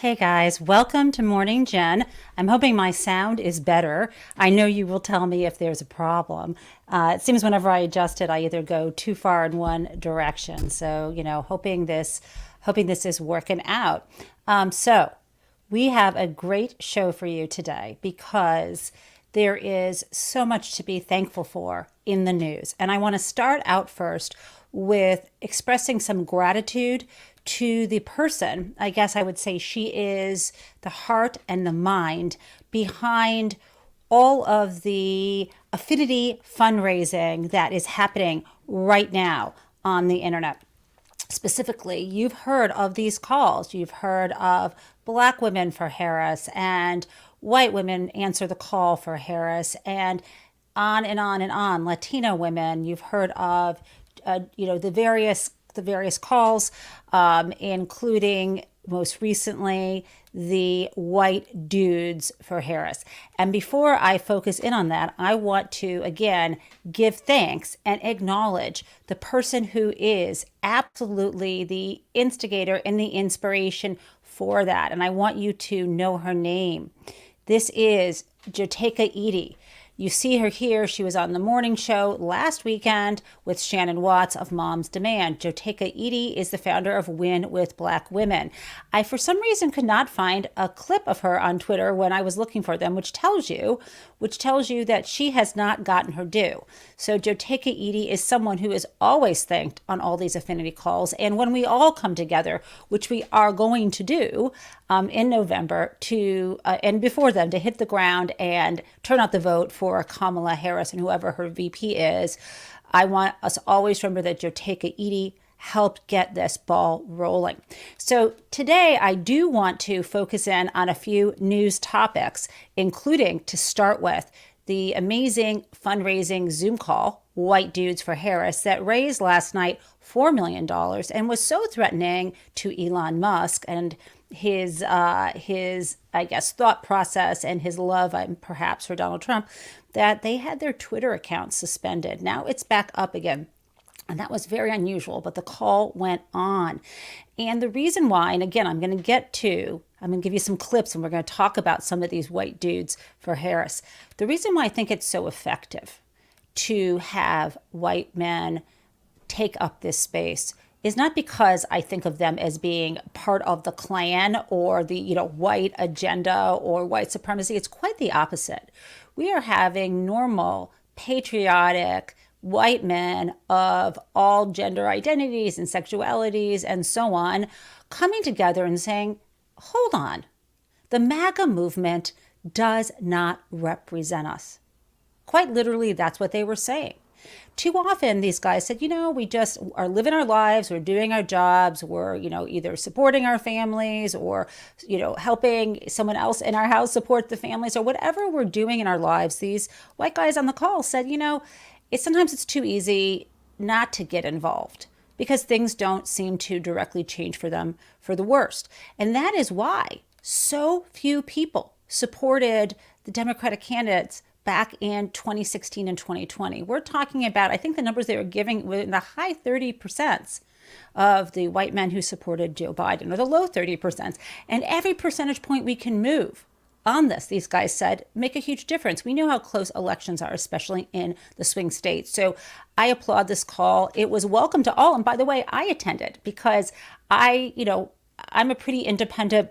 Hey guys, welcome to Morning Jen. I'm hoping my sound is better. I know you will tell me if there's a problem. It seems whenever I adjust it, I either go too far in one direction. So, hoping this is working out. So we have a great show for you today because there is so much to be thankful for in the news. And I want to start out first with expressing some gratitude to the person. I guess I would say she is the heart and the mind behind all of the affinity fundraising that is happening right now on the internet. Specifically, you've heard of these calls. You've heard of Black women for Harris and white women answer the call for Harris, and on and on and on. Latino women. You've heard of, the various calls, including most recently the white dudes for Harris. And before I focus in on that, I want to again give thanks and acknowledge the person who is absolutely the instigator and the inspiration for that. And I want you to know her name. This is Joteka Edie. You see her here. She was on the morning show last weekend with Shannon Watts of Mom's Demand. Joteka Edie is the founder of Win with Black Women. I, for some reason, could not find a clip of her on Twitter when I was looking for them, which tells you that she has not gotten her due. So Joteka Edie is someone who is always thanked on all these affinity calls. And when we all come together, which we are going to do in November, and before then, to hit the ground and turn out the vote for Kamala Harris and whoever her VP is, I want us always to remember that Joteka Edie helped get this ball rolling. So today I do want to focus in on a few news topics, including, to start with, the amazing fundraising Zoom call, White Dudes for Harris, that raised last night $4 million and was so threatening to Elon Musk and his I guess, thought process and his love, perhaps, for Donald Trump, that they had their Twitter account suspended. Now it's back up again. And that was very unusual, but the call went on. And the reason why, and again, I'm going to give you some clips and we're going to talk about some of these white dudes for Harris. The reason why I think it's so effective to have white men take up this space is not because I think of them as being part of the Klan or the white agenda or white supremacy. It's quite the opposite. We are having normal, patriotic, white men of all gender identities and sexualities and so on coming together and saying, hold on, the MAGA movement does not represent us. Quite literally, that's what they were saying. Too often these guys said, we just are living our lives, we're doing our jobs, we're, either supporting our families or, helping someone else in our house support the families or whatever we're doing in our lives. These white guys on the call said, sometimes it's too easy not to get involved because things don't seem to directly change for them for the worst. And that is why so few people supported the Democratic candidates back in 2016 and 2020. We're talking about, I think the numbers they were giving were in the high 30% of the white men who supported Joe Biden, or the low 30%. And every percentage point we can move on this, these guys said, make a huge difference. We know how close elections are, especially in the swing states. So I applaud this call. It was welcome to all. And by the way, I attended because I'm a pretty independent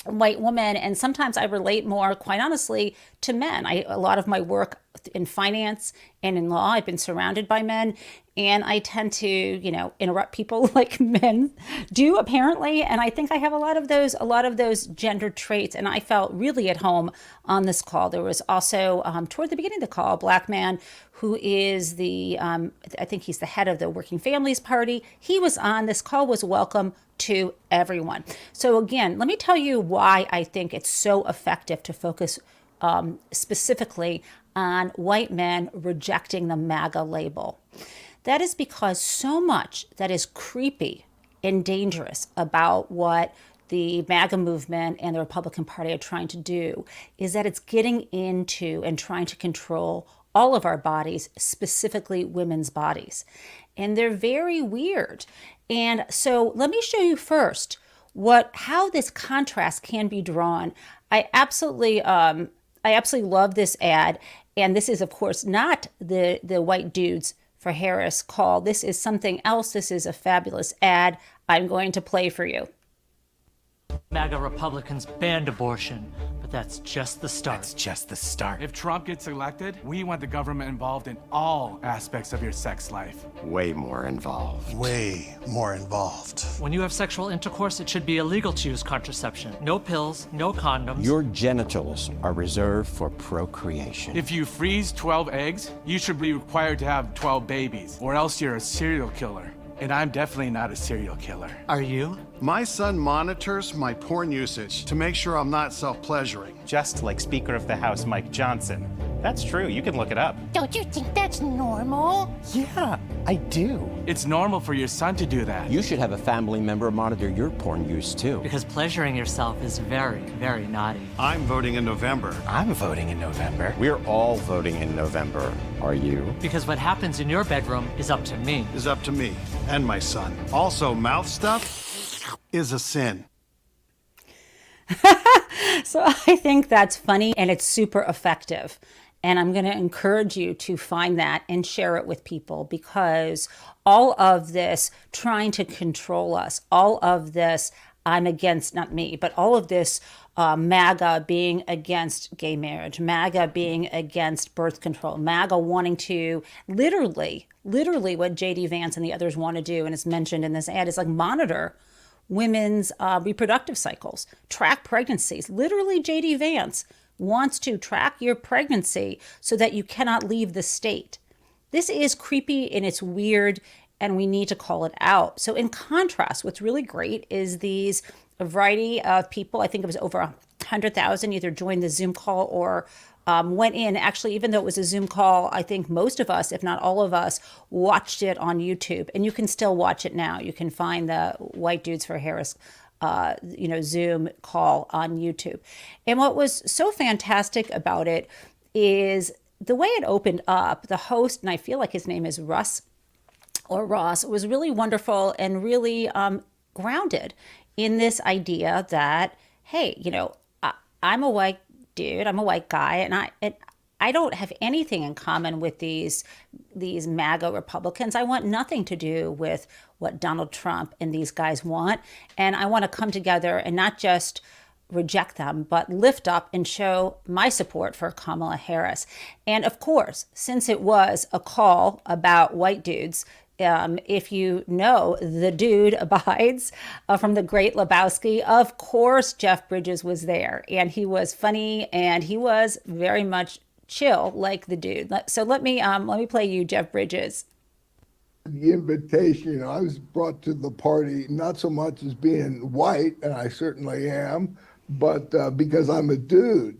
white woman, and sometimes I relate more, quite honestly, to men. A lot of my work in finance and in law, I've been surrounded by men, and I tend to, interrupt people like men do, apparently. And I think I have a lot of those gender traits, and I felt really at home on this call. There was also, toward the beginning of the call, a Black man who is I think he's the head of the Working Families Party. He was on. This call was welcome to everyone. So again, let me tell you why I think it's so effective to focus specifically on white men rejecting the MAGA label. That is because so much that is creepy and dangerous about what the MAGA movement and the Republican Party are trying to do is that it's getting into and trying to control all of our bodies, specifically women's bodies. And they're very weird. And so let me show you first how this contrast can be drawn. I absolutely love this ad, and this is of course not the white dudes for Harris call. This is something else. This is a fabulous ad. I'm going to play for you. MAGA Republicans banned abortion, but that's just the start. That's just the start. If Trump gets elected, we want the government involved in all aspects of your sex life. Way more involved. Way more involved. When you have sexual intercourse, it should be illegal to use contraception. No pills, no condoms. Your genitals are reserved for procreation. If you freeze 12 eggs, you should be required to have 12 babies, or else you're a serial killer. And I'm definitely not a serial killer. Are you? My son monitors my porn usage to make sure I'm not self-pleasuring. Just like Speaker of the House Mike Johnson. That's true, you can look it up. Don't you think that's normal? Yeah, I do. It's normal for your son to do that. You should have a family member monitor your porn use too. Because pleasuring yourself is very, very naughty. I'm voting in November. I'm voting in November. We're all voting in November. Are you? Because what happens in your bedroom is up to me. Is up to me and my son. Also, mouth stuff is a sin. So I think that's funny and it's super effective. And I'm going to encourage you to find that and share it with people, because all of this trying to control us, all of this, I'm against, not me, but all of this MAGA being against gay marriage, MAGA being against birth control, MAGA wanting to literally what J.D. Vance and the others want to do, and it's mentioned in this ad, is like monitor women's reproductive cycles, track pregnancies. Literally, J.D. Vance wants to track your pregnancy so that you cannot leave the state. This is creepy and it's weird, and we need to call it out. So in contrast, what's really great is a variety of people, I think it was over 100,000, either joined the Zoom call or went in. Actually, even though it was a Zoom call, I think most of us, if not all of us, watched it on YouTube. And you can still watch it now. You can find the White Dudes for Harris Zoom call on YouTube. And what was so fantastic about it is the way it opened up. The host, and I feel like his name is Ross, was really wonderful and really grounded in this idea that, hey, I'm a white dude, I'm a white guy, and I don't have anything in common with these MAGA Republicans. I want nothing to do with what Donald Trump and these guys want. And I want to come together and not just reject them, but lift up and show my support for Kamala Harris. And of course, since it was a call about white dudes, if you know the dude abides from The Great Lebowski, of course Jeff Bridges was there, and he was funny and he was very much chill like the dude. So let me play you Jeff Bridges. The invitation, I was brought to the party not so much as being white, and I certainly am, but because I'm a dude,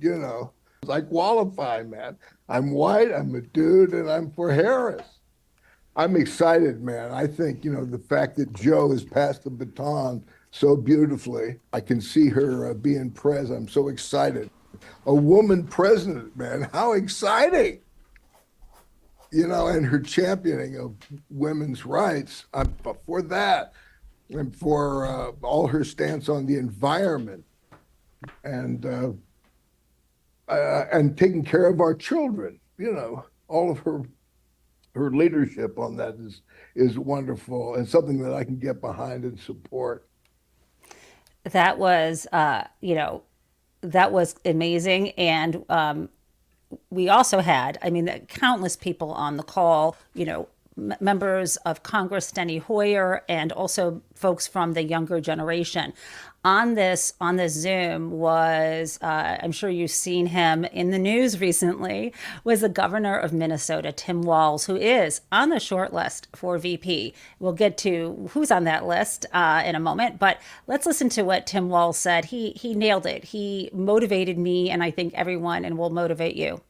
I qualify, man. I'm white, I'm a dude, and I'm for Harris. I'm excited, man. I think, the fact that Joe has passed the baton so beautifully, I can see her being president. I'm so excited. A woman president, man, how exciting. And her championing of women's rights, I'm for that. And for all her stance on the environment and taking care of our children, all of her leadership on that is wonderful and something that I can get behind and support. That was, that was amazing. And we also had, countless people on the call, members of Congress, Steny Hoyer, and also folks from the younger generation. On this Zoom was, I'm sure you've seen him in the news recently, was the governor of Minnesota, Tim Walz, who is on the short list for VP. We'll get to who's on that list in a moment, but let's listen to what Tim Walz said. He nailed it. He motivated me, and I think everyone, and will motivate you.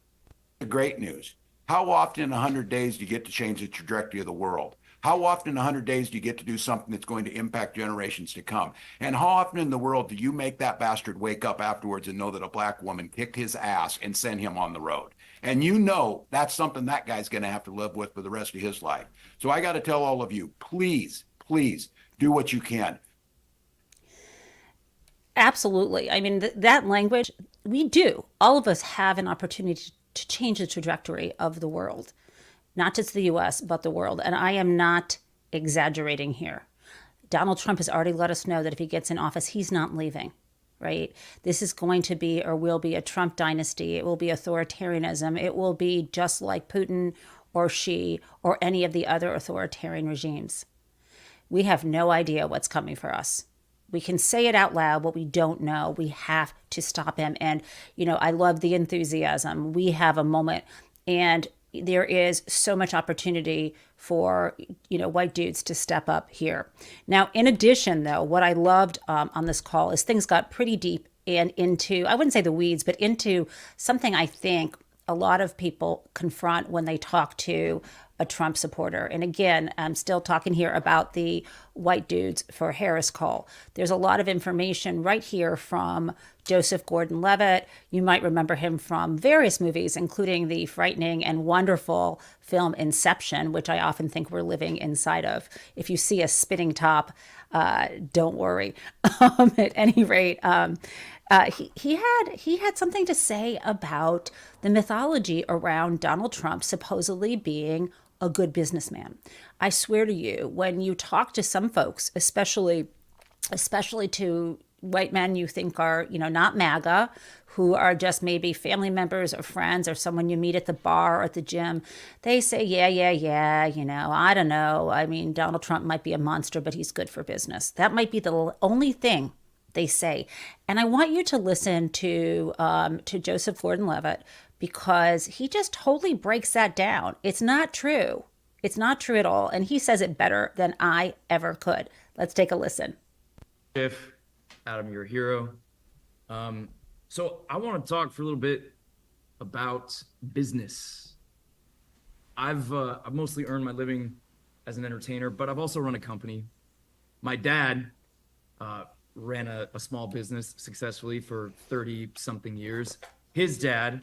Great news. How often in 100 days do you get to change the trajectory of the world? How often in 100 days do you get to do something that's going to impact generations to come? And how often in the world do you make that bastard wake up afterwards and know that a black woman kicked his ass and sent him on the road? And that's something that guy's going to have to live with for the rest of his life. So I got to tell all of you, please, please do what you can. Absolutely. I mean, that language, we do. All of us have an opportunity to change the trajectory of the world, not just the US, but the world. And I am not exaggerating here. Donald Trump has already let us know that if he gets in office, he's not leaving, right? This is going to be or will be a Trump dynasty. It will be authoritarianism. It will be just like Putin or Xi or any of the other authoritarian regimes. We have no idea what's coming for us. We can say it out loud, but we don't know. We have to stop him. And, I love the enthusiasm. We have a moment, and there is so much opportunity for, white dudes to step up here. Now, in addition, though, what I loved on this call is things got pretty deep and into, I wouldn't say the weeds, but into something I think a lot of people confront when they talk to a Trump supporter. And again, I'm still talking here about the white dudes for Harris call. There's a lot of information right here from Joseph Gordon-Levitt. You might remember him from various movies, including the frightening and wonderful film Inception, which I often think we're living inside of. If you see a spinning top, don't worry. At any rate, he had something to say about the mythology around Donald Trump supposedly being a good businessman. I swear to you, when you talk to some folks, especially to white men you think are, not MAGA, who are just maybe family members or friends or someone you meet at the bar or at the gym, they say, yeah, I don't know. I mean, Donald Trump might be a monster, but he's good for business. That might be the only thing they say. And I want you to listen to Joseph Gordon-Levitt, because he just totally breaks that down. It's not true. It's not true at all. And he says it better than I ever could. Let's take a listen. Adam, you're a hero. So I want to talk for a little bit about business. I've mostly earned my living as an entertainer, but I've also run a company. My dad ran a small business successfully for 30 something years. His dad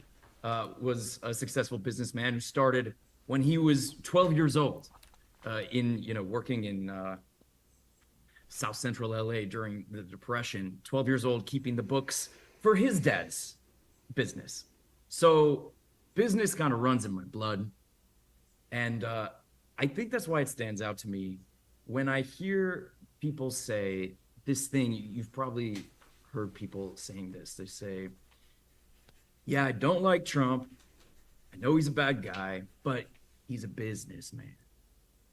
was a successful businessman who started when he was 12 years old, working in South Central LA during the Depression. 12 years old, keeping the books for his dad's business. So business kind of runs in my blood, and I think that's why it stands out to me when I hear people say this thing. You've probably heard people saying this. They say, yeah, I don't like Trump. I know he's a bad guy, but he's a businessman.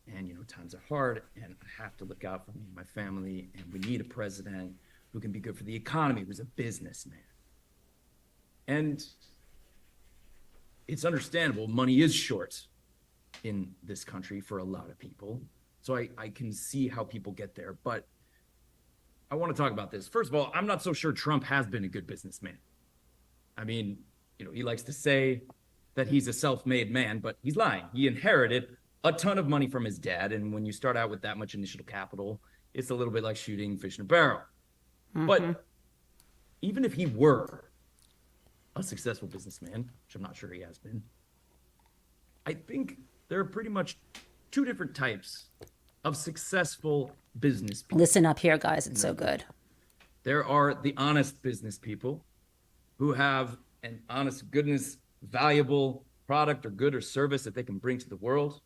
And, times are hard, and I have to look out for me and my family, and we need a president who can be good for the economy, who's a businessman. And it's understandable. Money is short in this country for a lot of people. So I can see how people get there. But I want to talk about this. First of all, I'm not so sure Trump has been a good businessman. I mean, he likes to say that he's a self-made man, but he's lying. He inherited a ton of money from his dad. And when you start out with that much initial capital, it's a little bit like shooting fish in a barrel. Mm-hmm. But even if he were a successful businessman, which I'm not sure he has been, I think there are pretty much two different types of successful business people. Listen up here, guys. It's so good. There are the honest business people who have an honest goodness, valuable product or good or service that they can bring to the world.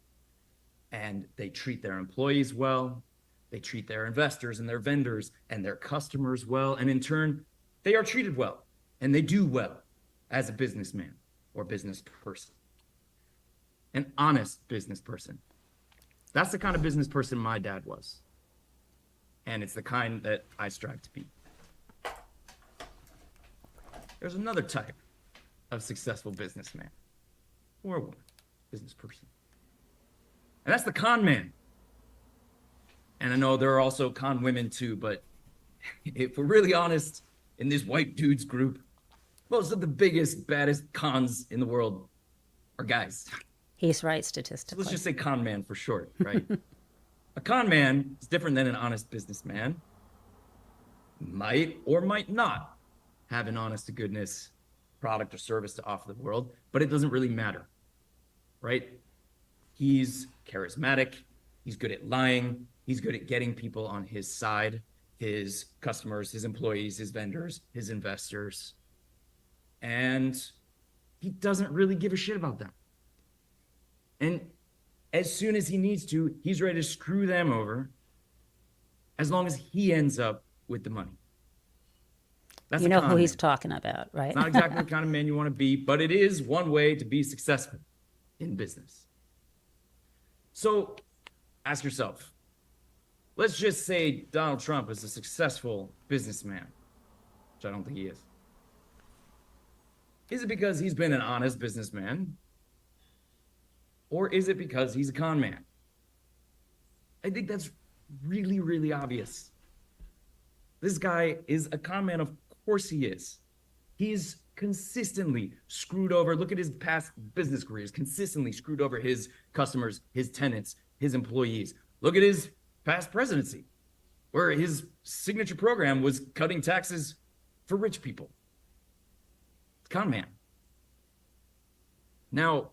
And they treat their employees well. They treat their investors and their vendors and their customers well. And in turn, they are treated well and they do well as a businessman or business person. An honest business person. That's the kind of business person my dad was. And it's the kind that I strive to be. There's another type of successful businessman or woman, business person. And that's the con man. And I know there are also con women too, but if we're really honest, in this white dudes group, most of the biggest, baddest cons in the world are guys. He's right, statistically. So let's just say con man for short, right? A con man is different than an honest businessman. Might or might not have an honest to goodness product or service to offer the world, but it doesn't really matter, right? He's charismatic. He's good at lying. He's good at getting people on his side. his customers, his employees, his vendors, his investors. And he doesn't really give a shit about them. And as soon as he needs to, he's ready to screw them over as long as he ends up with the money. That's You know who he's talking about, right? It's not exactly the kind of man you want to be, but it is one way to be successful in business. So ask yourself, let's just say Donald Trump is a successful businessman, which I don't think he is. Is it because he's been an honest businessman? Or is it because he's a con man? I think that's really, really obvious. This guy is a con man. Of course he is. He's consistently screwed over. Look at his past business careers, consistently screwed over his customers, his tenants, his employees. Look at his past presidency, where his signature program was cutting taxes for rich people. Con man. Now,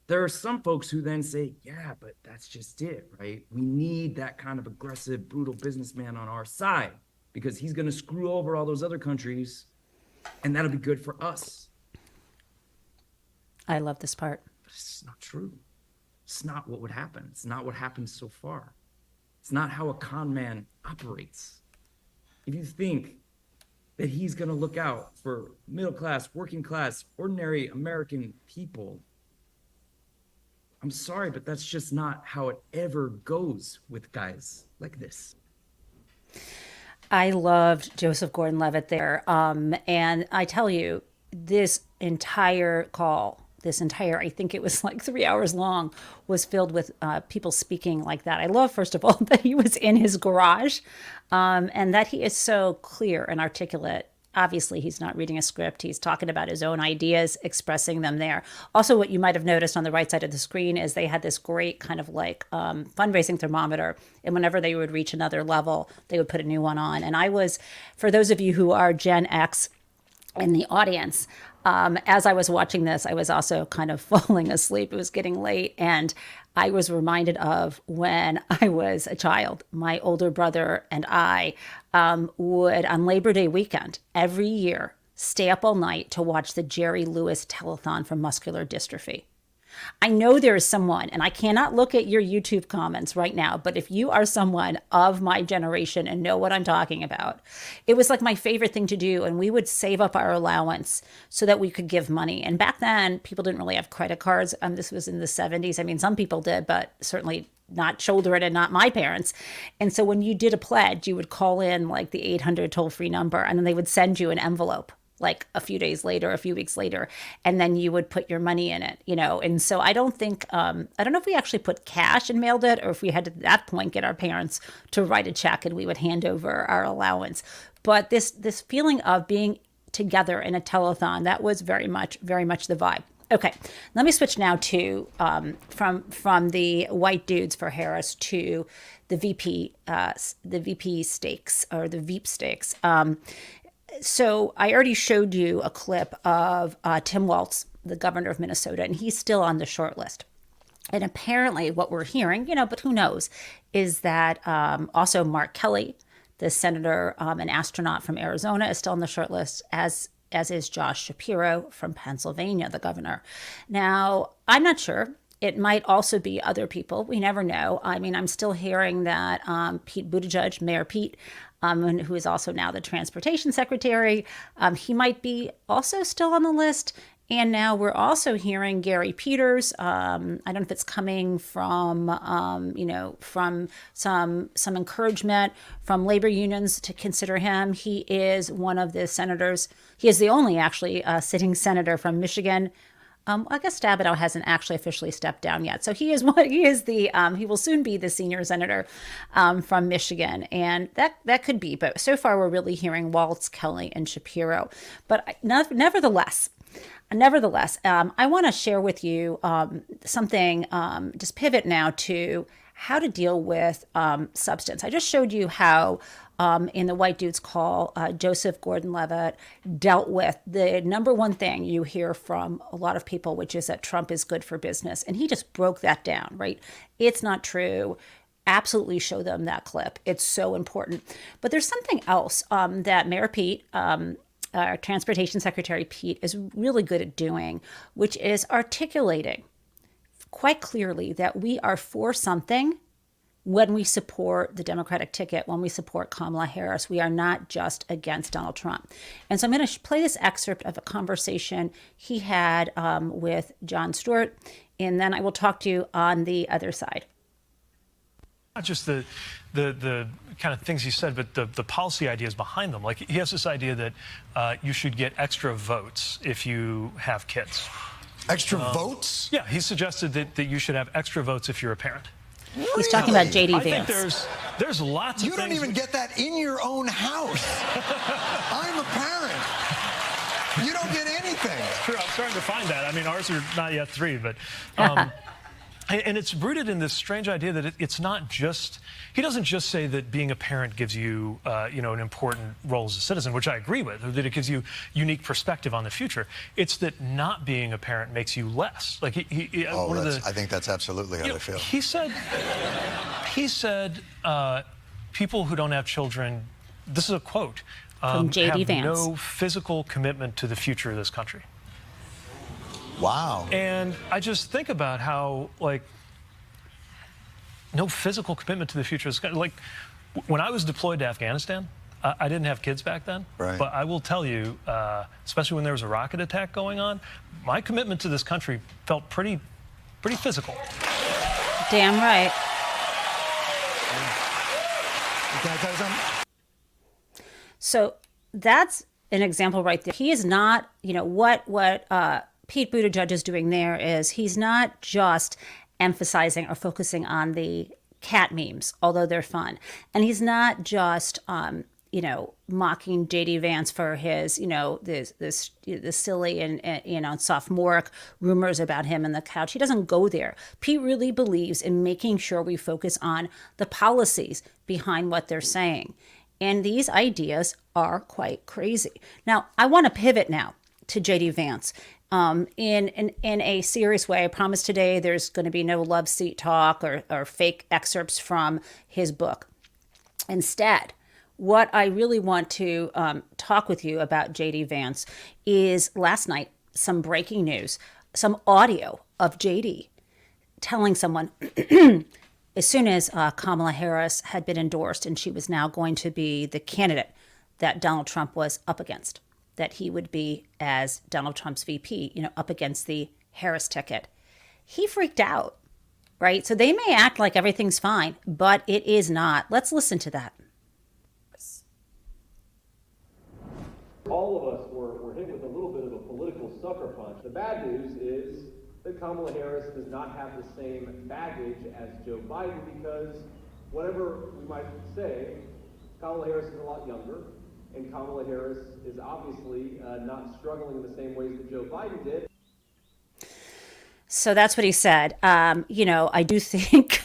there are some folks who then say, yeah, but that's just it, right? We need that kind of aggressive, brutal businessman on our side because he's going to screw over all those other countries and that'll be good for us. I love this part. But it's not true. It's not what would happen. It's not what happened so far. It's not how a con man operates. If you think that he's going to look out for middle class, working class, ordinary American people, I'm sorry, but that's just not how it ever goes with guys like this. I loved Joseph Gordon-Levitt there. And I tell you, this entire call, I think it was like 3 hours long, was filled with people speaking like that. I love, first of all, that he was in his garage and that he is so clear and articulate. Obviously, he's not reading a script. He's talking about his own ideas, expressing them there. Also, what you might have noticed on the right side of the screen is they had this great kind of like fundraising thermometer. And whenever they would reach another level, they would put a new one on. And I was, for those of you who are Gen X in the audience, as I was watching this, I was also kind of falling asleep. It was getting late. And I was reminded of when I was a child. My older brother and I would, on Labor Day weekend, every year, stay up all night to watch the Jerry Lewis telethon for muscular dystrophy. I know there is someone, and I cannot look at your YouTube comments right now, but if you are someone of my generation and know what I'm talking about, it was like my favorite thing to do. And we would save up our allowance so that we could give money. And back then, people didn't really have credit cards. This was in the 70s. I mean, some people did, but certainly not children and not my parents. And so when you did a pledge, you would call in like the 800 toll-free number, and then they would send you an envelope like a few days later, a few weeks later, and then you would put your money in it, you know? And so I don't think, I don't know if we actually put cash and mailed it, or if we had to, at that point, get our parents to write a check and we would hand over our allowance. But this feeling of being together in a telethon, that was very much the vibe. Okay, let me switch now to from the white dudes for Harris to the VP stakes, or the Veep stakes. So I already showed you a clip of Tim Walz, the governor of Minnesota, and he's still on the short list. And apparently what we're hearing, you know, but who knows, is that also Mark Kelly, the senator, an astronaut from Arizona, is still on the short list, as is Josh Shapiro from Pennsylvania, the governor. Now, I'm not sure. It might also be other people. We never know. I mean, I'm still hearing that Pete Buttigieg, Mayor Pete, who is also now the transportation secretary, he might be also still on the list. And now we're also hearing Gary Peters. I don't know if it's coming from, from some encouragement from labor unions to consider him. He is one of the senators. He is the only actually sitting senator from Michigan. I guess Stabenow hasn't actually officially stepped down yet. So he will soon be the senior senator from Michigan. And that could be, but so far we're really hearing Walz, Kelly, and Shapiro. But nevertheless, I want to share with you something, just pivot now to how to deal with substance. I just showed you how in the White Dudes Call, Joseph Gordon-Levitt dealt with the number one thing you hear from a lot of people, which is that Trump is good for business. And he just broke that down, right? It's not true. absolutely show them that clip. It's so important. But there's something else that Mayor Pete, our Transportation Secretary Pete, is really good at doing, which is articulating quite clearly that we are for something when we support the Democratic ticket, when we support Kamala Harris. We are not just against Donald Trump. And so I'm going to play this excerpt of a conversation he had with Jon Stewart, and then I will talk to you on the other side. Not just the kind of things he said, but the policy ideas behind them. Like, he has this idea that you should get extra votes if you have kids. Extra votes? Yeah, he suggested that you should have extra votes if you're a parent. He's talking about J.D. Vance. I think there's lots of things. You don't even get that in your own house. I'm a parent. You don't get anything. Sure, I'm starting to find that. I mean, ours are not yet 3, but... and it's rooted in this strange idea that it's not just... He doesn't just say that being a parent gives you, an important role as a citizen, which I agree with, or that it gives you unique perspective on the future. It's that not being a parent makes you less. Like, I think that's absolutely how they feel. He said, people who don't have children, this is a quote, from J.D. have Vance. no physical commitment to the future of this country. Wow. And I just think about how, like, no physical commitment to the future is kind of like, when I was deployed to Afghanistan, I didn't have kids back then. Right. But I will tell you, especially when there was a rocket attack going on, my commitment to this country felt pretty physical. Damn right. Can I tell you something? So that's an example right there. He is not, what Pete Buttigieg is doing there is he's not just emphasizing or focusing on the cat memes, although they're fun. And he's not just, mocking J.D. Vance for his, this silly and sophomoric rumors about him and the couch. He doesn't go there. Pete really believes in making sure we focus on the policies behind what they're saying. And these ideas are quite crazy. Now, I want to pivot now to J.D. Vance. In a serious way. I promise today there's going to be no love seat talk or fake excerpts from his book. Instead, what I really want to talk with you about J.D. Vance is last night, some breaking news, some audio of J.D. telling someone as soon as Kamala Harris had been endorsed and she was now going to be the candidate that Donald Trump was up against, that he would be, as Donald Trump's VP, up against the Harris ticket. He freaked out, right? So they may act like everything's fine, but it is not. Let's listen to that. All of us were hit with a little bit of a political sucker punch. The bad news is that Kamala Harris does not have the same baggage as Joe Biden because whatever we might say, Kamala Harris is a lot younger. And Kamala Harris is obviously not struggling in the same ways that Joe Biden did. So that's what he said. I do think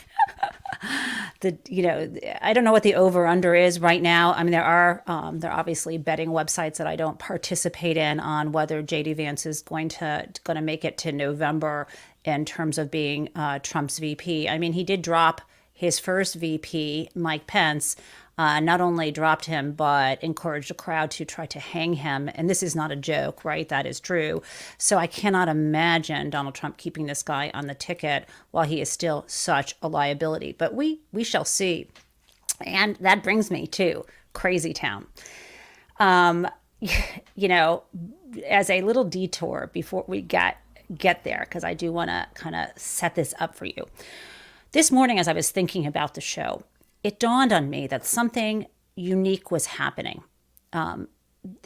I don't know what the over-under is right now. I mean, there are obviously betting websites that I don't participate in on whether J.D. Vance is going to make it to November in terms of being Trump's VP. I mean, he did drop his first VP, Mike Pence. Not only dropped him, but encouraged a crowd to try to hang him. And this is not a joke, right? That is true. So I cannot imagine Donald Trump keeping this guy on the ticket while he is still such a liability. But we shall see. And that brings me to Crazy Town. As a little detour before we get there, because I do want to kind of set this up for you. This morning, as I was thinking about the show, it dawned on me that something unique was happening. And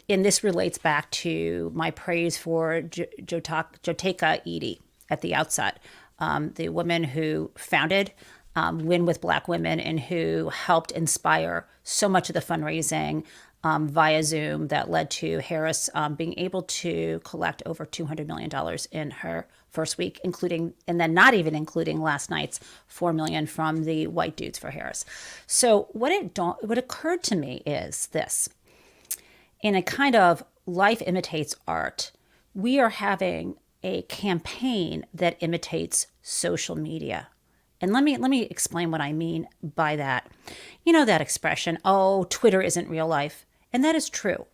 this relates back to my praise for Joteka Edie at the outset, the woman who founded Win with Black Women and who helped inspire so much of the fundraising via Zoom that led to Harris being able to collect over $200 million in her first week, and then not even including last night's $4 million from the White Dudes for Harris. So what occurred to me is this: in a kind of life imitates art, we are having a campaign that imitates social media. And let me explain what I mean by that. You know that expression, oh, Twitter isn't real life. And that is true.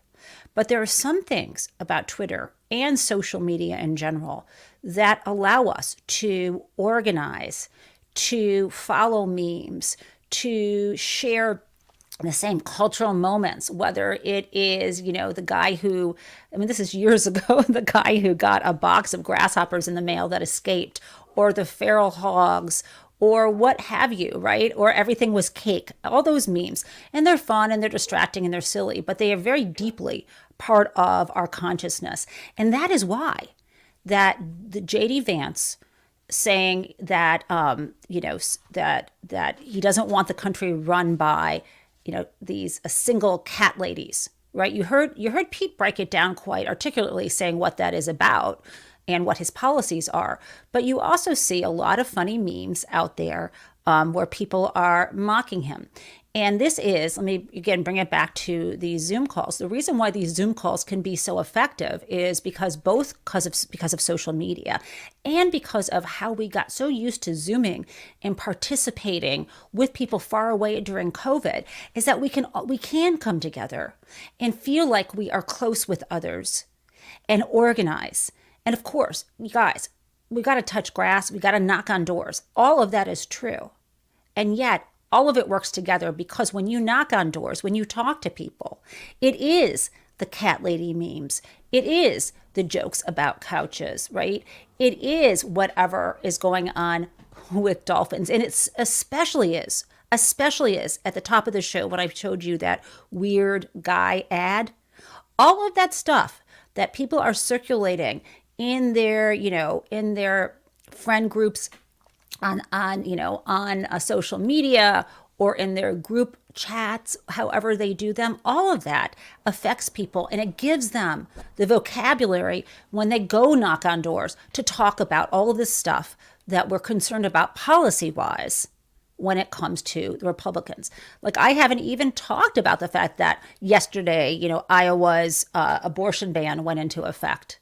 But there are some things about Twitter and social media in general that allow us to organize, to follow memes, to share the same cultural moments, whether it is, the guy who, this is years ago, the guy who got a box of grasshoppers in the mail that escaped, or the feral hogs, or what have you, right? Or everything was cake, all those memes. And they're fun and they're distracting and they're silly, but they are very deeply part of our consciousness. And that is why that the J.D. Vance saying that, that he doesn't want the country run by, these single cat ladies, right? You heard Pete break it down quite articulately, saying what that is about and what his policies are. But you also see a lot of funny memes out there where people are mocking him. And this is, let me again bring it back to these Zoom calls. The reason why these Zoom calls can be so effective is because of social media and because of how we got so used to Zooming and participating with people far away during COVID, is that we can come together and feel like we are close with others and organize. And of course, you guys, we got to touch grass, we got to knock on doors. All of that is true. And yet, all of it works together because when you knock on doors, when you talk to people, it is the cat lady memes. It is the jokes about couches, right? It is whatever is going on with dolphins. And it's especially is at the top of the show when I showed you that weird guy ad. All of that stuff that people are circulating in their, in their friend groups, on social media or in their group chats, however they do them, all of that affects people and it gives them the vocabulary when they go knock on doors to talk about all of this stuff that we're concerned about policy-wise when it comes to the Republicans. Like, I haven't even talked about the fact that yesterday, Iowa's abortion ban went into effect.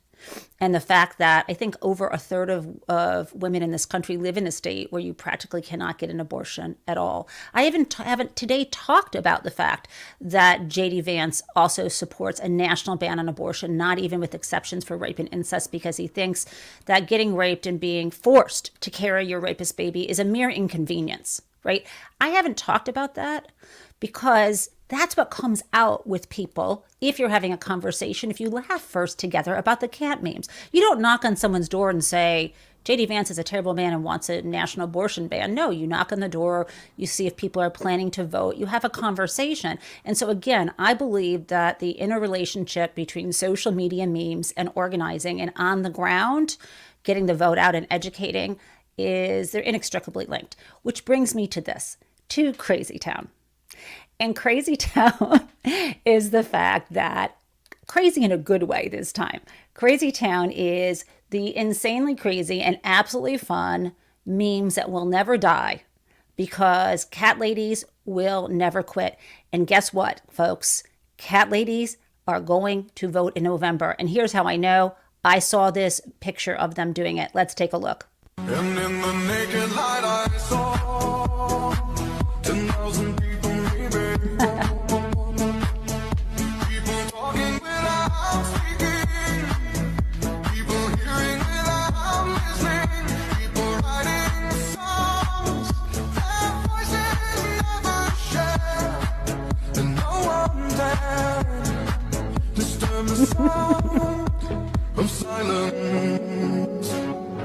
And the fact that I think over a third of women in this country live in a state where you practically cannot get an abortion at all. I haven't today talked about the fact that J.D. Vance also supports a national ban on abortion, not even with exceptions for rape and incest, because he thinks that getting raped and being forced to carry your rapist baby is a mere inconvenience, right? I haven't talked about that because that's what comes out with people if you're having a conversation, if you laugh first together about the cat memes. You don't knock on someone's door and say, J.D. Vance is a terrible man and wants a national abortion ban. No, you knock on the door, you see if people are planning to vote, you have a conversation. And so again, I believe that the interrelationship between social media memes and organizing and on the ground, getting the vote out and educating, they're inextricably linked. Which brings me to this, to Crazy Town. And Crazy Town is the fact that, crazy in a good way this time, Crazy Town is the insanely crazy and absolutely fun memes that will never die because cat ladies will never quit. And guess what, folks? Cat ladies are going to vote in November. And here's how I know. I saw this picture of them doing it. Let's take a look. And in the naked light I saw 10,000 people. Of silence,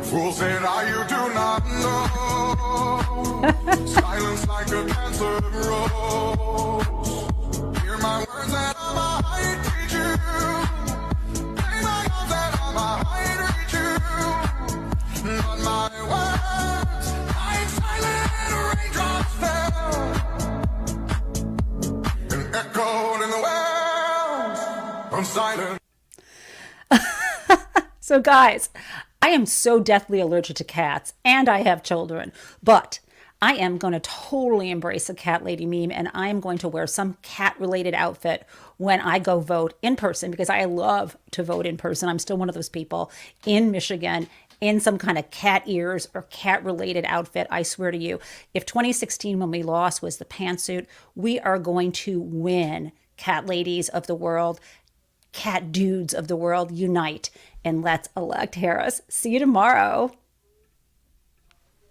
fools say that you do not know. Silence like a cancer rose. Hear my words that I might teach you. Play my arms that I might reach you. But my words, like silent raindrops fell and echoed in the wells of silence. So guys, I am so deathly allergic to cats and I have children, but I am going to totally embrace a cat lady meme and I am going to wear some cat related outfit when I go vote in person because I love to vote in person. I'm still one of those people in Michigan in some kind of cat ears or cat related outfit. I swear to you, if 2016 when we lost was the pantsuit, we are going to win. Cat ladies of the world, cat dudes of the world, unite and let's elect Harris. See you tomorrow.